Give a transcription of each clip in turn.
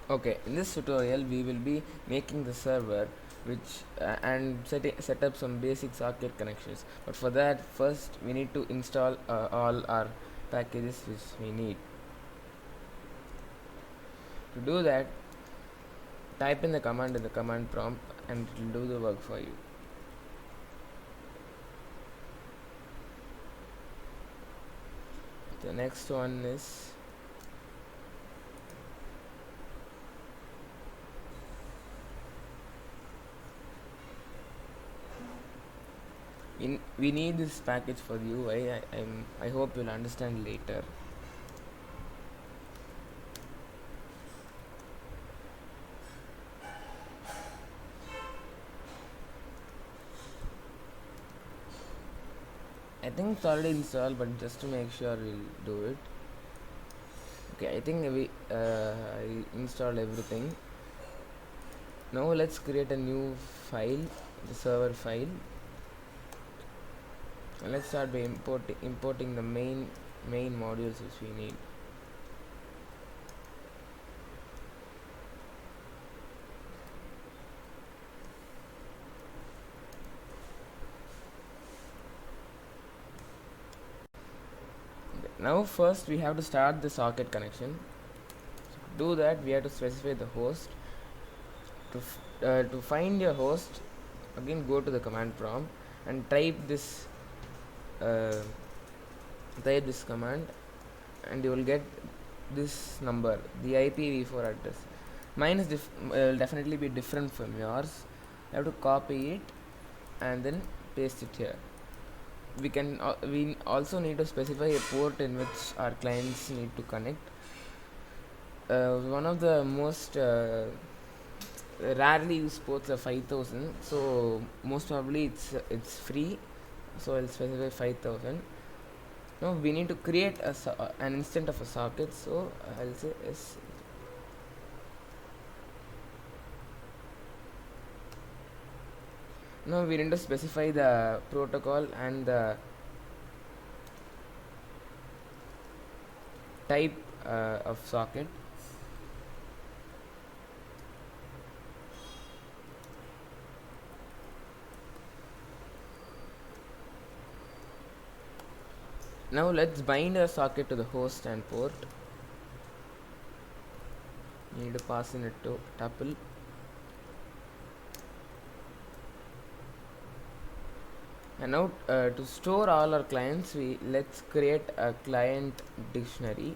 Okay, in this tutorial we will be making the server which and set up some basic socket connections, but for that first we need to install all our packages which we need. To do that, type in the command in the command prompt and it will do the work for you. The next one is we need this package for the UI. I hope you'll understand later. I think it's already installed, but just to make sure we'll do it. Okay, I think I installed everything. Now let's create a new file, the server file, and let's start by importing the main modules which we need. Okay, now first we have to start the socket connection. So to do that, we have to specify the host. To find your host, again go to the command prompt and type this command, and you will get this number, the IPv4 address. Mine is will definitely be different from yours. You have to copy it and then paste it here. We also need to specify a port in which our clients need to connect. One of the most rarely used ports are 5000, so most probably it's free, so I'll specify 5000. Now we need to create an instance of a socket, so I'll say yes. Now we need to specify the protocol and the type of socket. Now let's bind a socket to the host and port. You need to pass in a tuple. And now to store all our clients, let's create a client dictionary.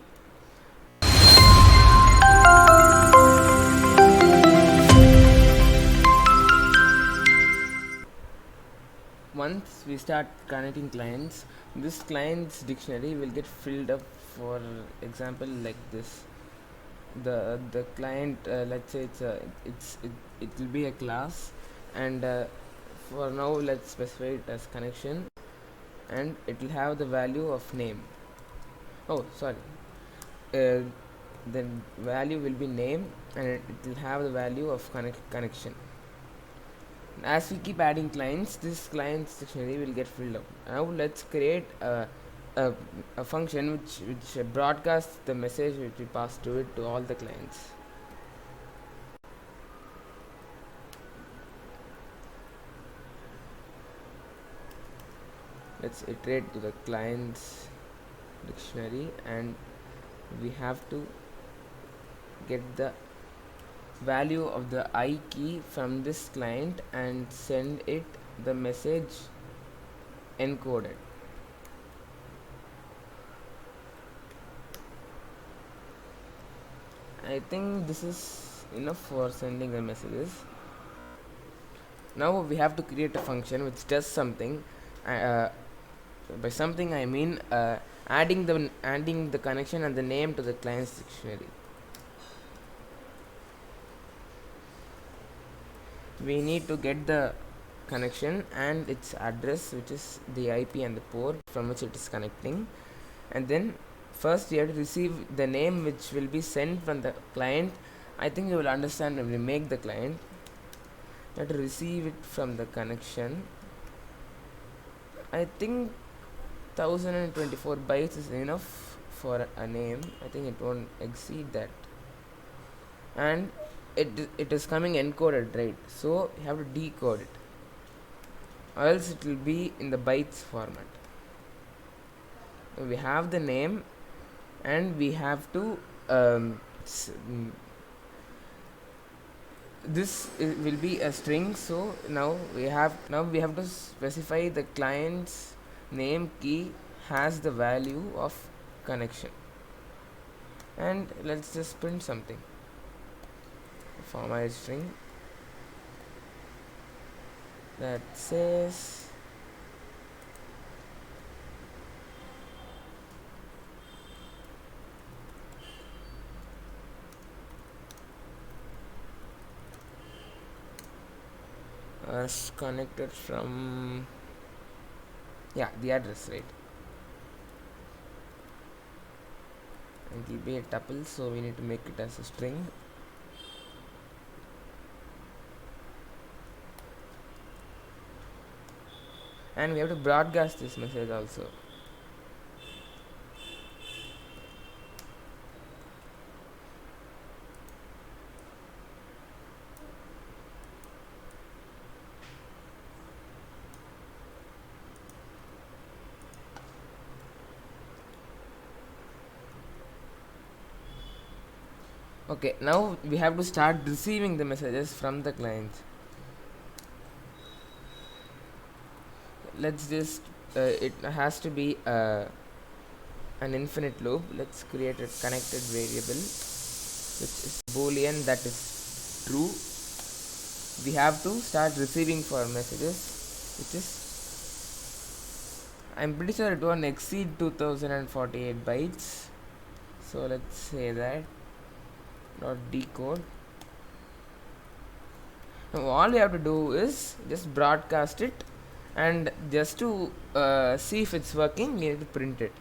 Once we start connecting clients, this client's dictionary will get filled up. For example, like this, the client, let's say it will be a class, and for now let's specify it as connection, and it will have the value of name. Oh, sorry. The value will be name, and it will have the value of connection. As we keep adding clients, this client's dictionary will get filled up. Now let's create a function which broadcasts the message which we pass to it to all the clients. Let's iterate to the client's dictionary, and we have to get the value of the I key from this client and send it the message encoded. I think this is enough for sending the messages. Now we have to create a function which does something. By something I mean adding the connection and the name to the client's dictionary. We need to get the connection and its address, which is the IP and the port from which it is connecting, and then first you have to receive the name which will be sent from the client. I think you will understand when we make the client. You have to receive it from the connection. I think 1024 bytes is enough for a name. I think it won't exceed that. and it is coming encoded, right? So you have to decode it, or else it will be in the bytes format. We have the name, and we have to um, this will be a string. So now we have to specify the client's name key has the value of connection, and let's just print something. Format string that says connected from, yeah, the address, right? And it will be a tuple, so we need to make it as a string. And we have to broadcast this message also. Okay, now we have to start receiving the messages from the client. Let's just it has to be an infinite loop. Let's create a connected variable which is boolean, that is true. We have to start receiving for messages, which is, I'm pretty sure it won't exceed 2048 bytes. So let's say that dot decode. Now all we have to do is just broadcast it, and just to see if it's working, we need to print it.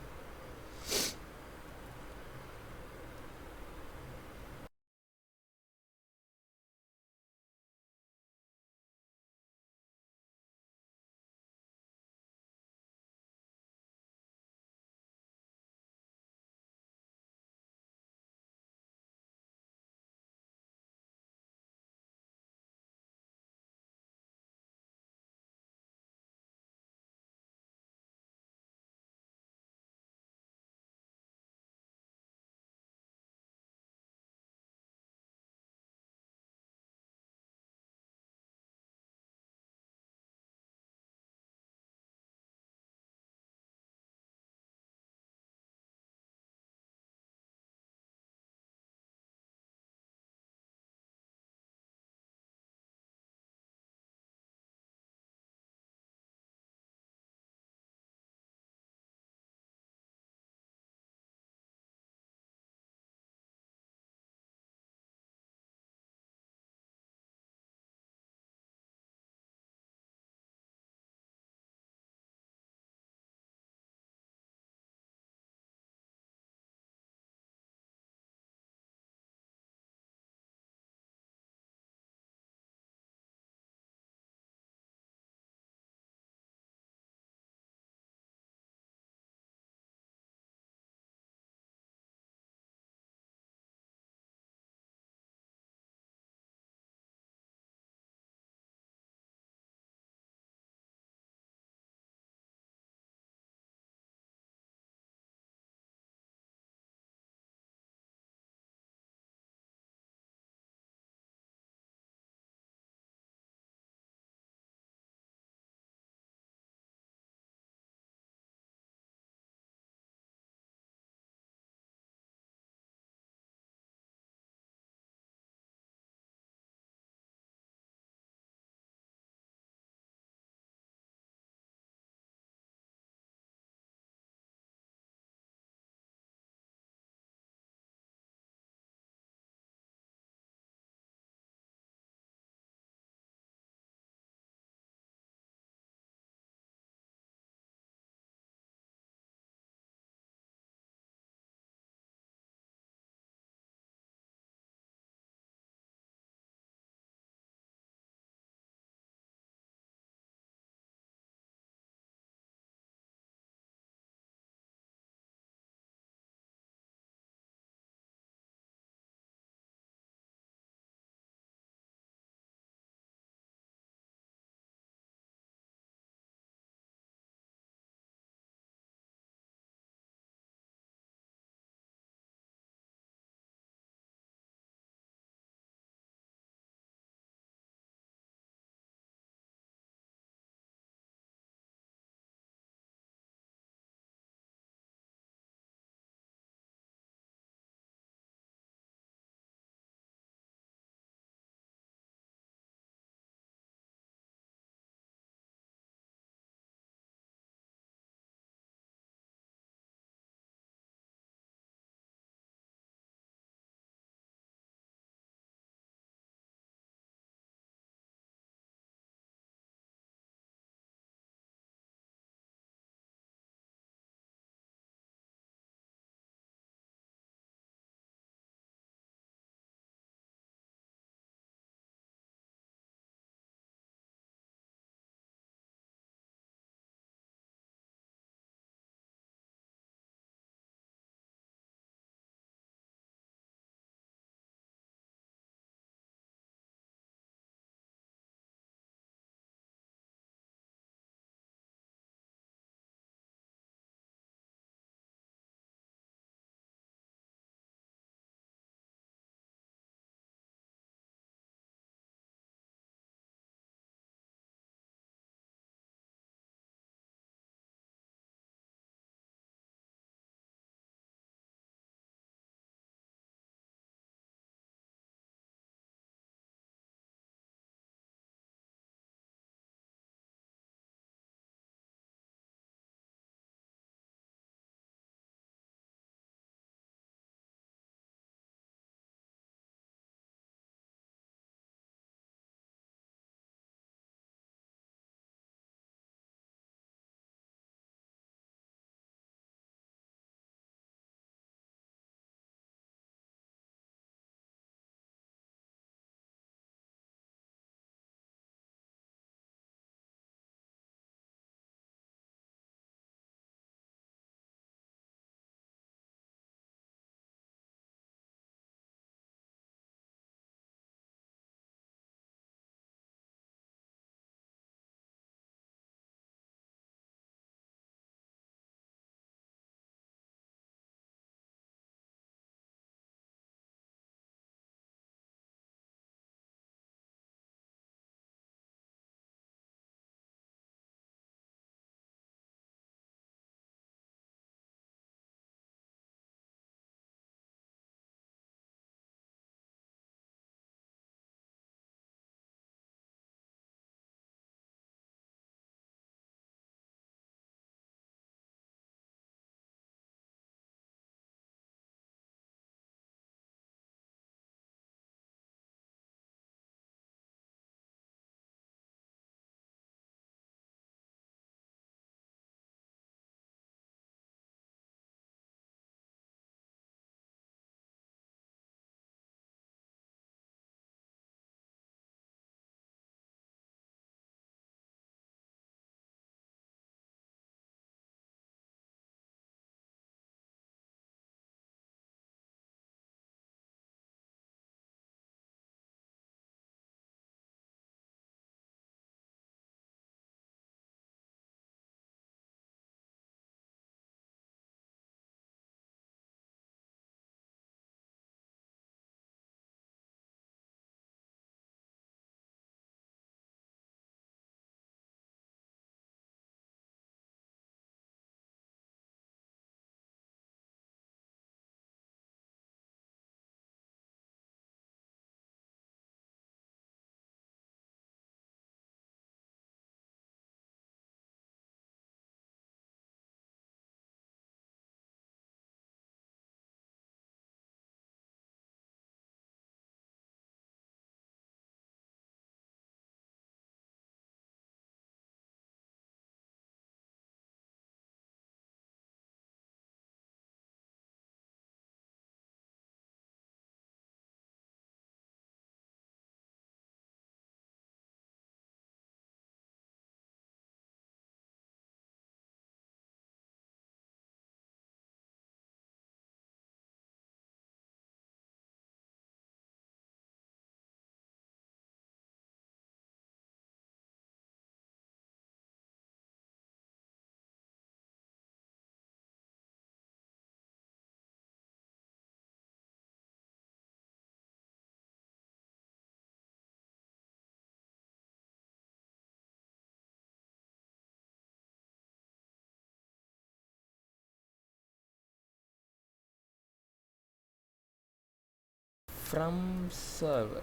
from server.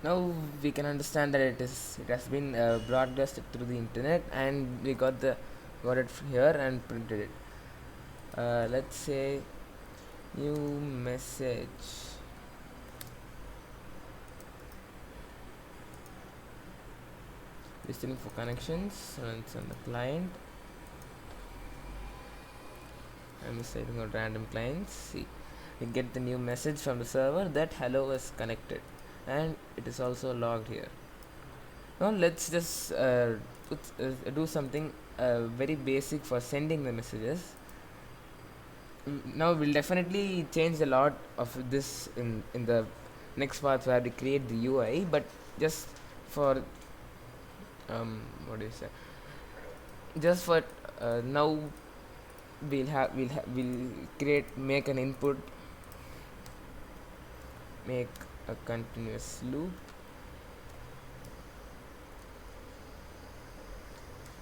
Now we can understand that it has been broadcasted through the internet, and we got it here and printed it. Let's say new message. Listening for connections, runs on the client. I'm deciding on random clients. See, we get the new message from the server that hello is connected, and it is also logged here. Now let's just do something very basic for sending the messages. Now we'll definitely change a lot of this in the next part where we create the UI, but just for what do you say? Just for now, we'll make an input, make a continuous loop.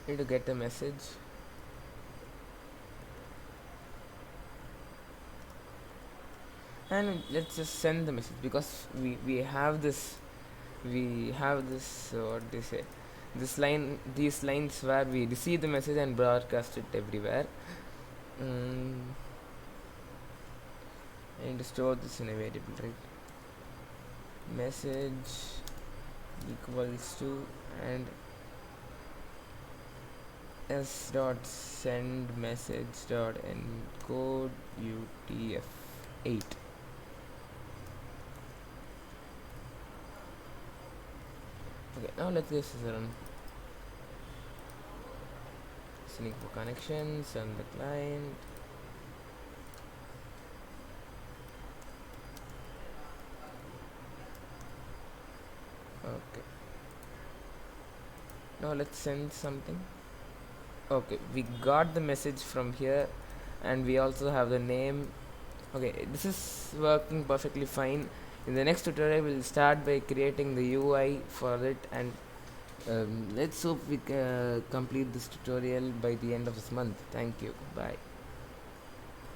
Need to get a message. And let's just send the message, because we have this what they say, these lines where we receive the message and broadcast it everywhere. I need to store this in a variable, right? Message equals to and s dot send message dot encode utf-8. Okay, now let's just run. Listening for connections on the client. Okay, now let's send something. Okay, we got the message from here, and we also have the name. Okay, this is working perfectly fine. In the next tutorial we'll start by creating the UI for it, and let's hope we complete this tutorial by the end of this month. Thank you. Bye.